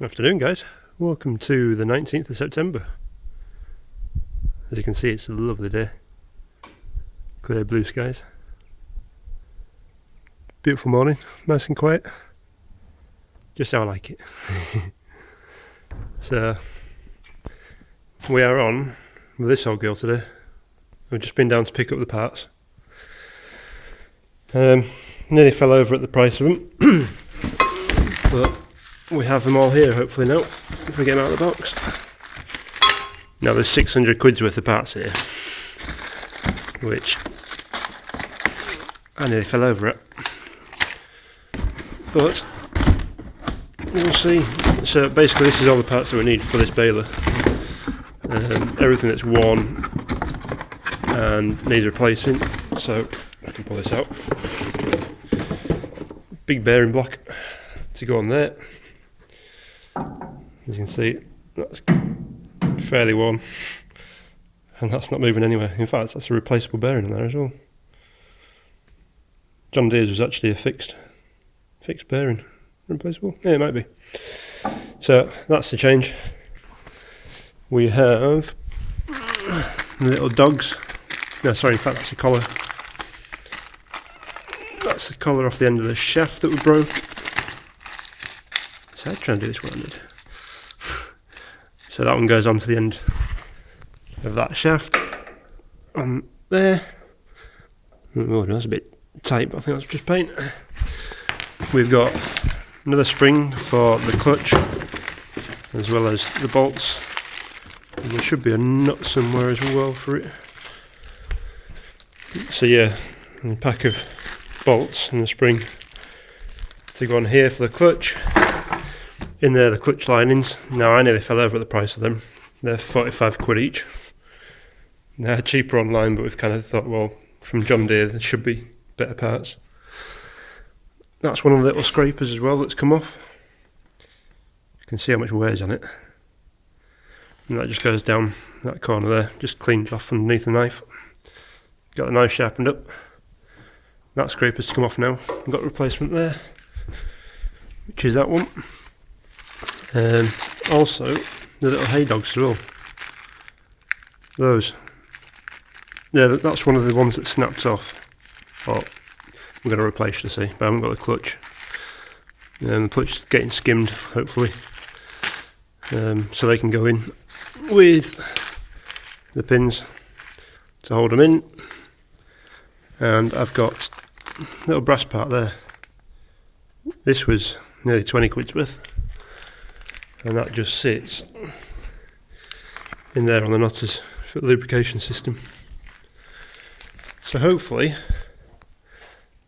Afternoon guys, welcome to the 19th of September. As you can see, it's a lovely day, clear blue skies, beautiful morning, nice and quiet, just how I like it. So we are on with this old girl today. We've just been down to pick up the parts. Nearly fell over at the price of them, but we have them all here hopefully now, if we get them out of the box. Now there's 600 quid's worth of parts here, which I nearly fell over at, but we'll see. So basically this is all the parts that we need for this baler. Everything that's worn and needs replacing, so I can pull this out. Big bearing block to go on there. As you can see, that's fairly worn, and that's not moving anywhere. In fact, that's a replaceable bearing in there as well. John Deere's was actually a fixed bearing. Replaceable? Yeah, it might be. So that's the change. We have little dogs. No, sorry, in fact that's the collar. That's the collar off the end of the shaft that we broke. So I'd try and do this one-handed. So that one goes onto the end of that shaft on there. Oh, that's a bit tight, but I think that's just paint. We've got another spring for the clutch, as well as the bolts. And there should be a nut somewhere as well for it. So yeah, a pack of bolts and the spring to go on here for the clutch. In there, the clutch linings. Now I nearly fell over at the price of them. They're 45 quid each. They're cheaper online, but we've kind of thought, well, from John Deere there should be better parts. That's one of the little scrapers as well that's come off. You can see how much wear's on it. And that just goes down that corner there, just cleans off underneath the knife. Got the knife sharpened up. That scraper's come off now. I've got a replacement there, which is that one. Also the little hay dogs as well. Those. Yeah, that's one of the ones that snaps off. Oh, I'm going to replace, you see, but I haven't got the clutch. The clutch is getting skimmed, hopefully. So they can go in with the pins to hold them in. And I've got a little brass part there. This was nearly 20 quid's worth. And that just sits in there on the nutters for the lubrication system. So hopefully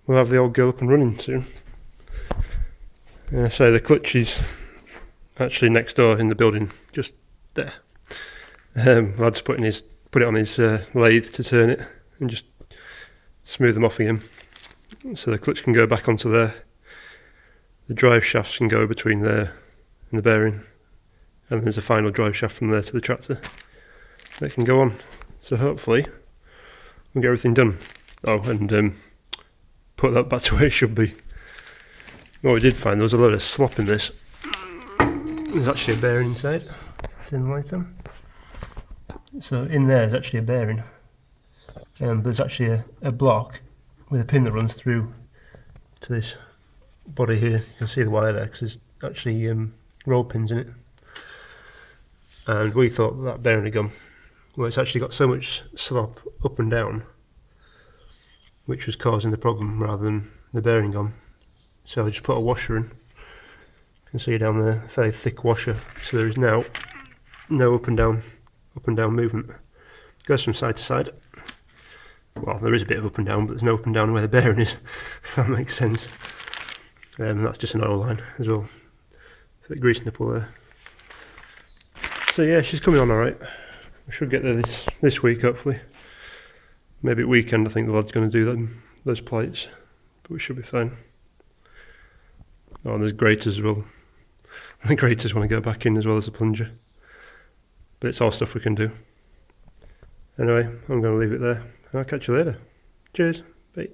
we'll have the old girl up and running soon. So the clutch is actually next door in the building, just there. Lad's put it on his lathe to turn it and just smooth them off again, so the clutch can go back onto there. The drive shafts can go between there and the bearing, and there's a final drive shaft from there to the tractor that can go on. So hopefully we'll get everything done. Oh, and put that back to where it should be. What we did find, there was a load of slop in this. There's actually a bearing inside. Turn the light on. So in there is actually a bearing. There's actually a block with a pin that runs through to this body here. You can see the wire there because there's actually roll pins in it. And we thought that bearing had gone. Well, it's actually got so much slop up and down, which was causing the problem rather than the bearing gone. So I just put a washer in. You can see down there, a fairly thick washer. So there is now no up and down movement. It goes from side to side. Well, there is a bit of up and down, but there's no up and down where the bearing is. If that makes sense. That's just an oil line as well. So the grease nipple there. So yeah, she's coming on alright. We should get there this week hopefully. Maybe at weekend I think the lad's going to do those plates, but we should be fine. Oh, and there's graters as well. The graters want to go back in as well as the plunger. But it's all stuff we can do. Anyway, I'm going to leave it there. I'll catch you later. Cheers. Bye.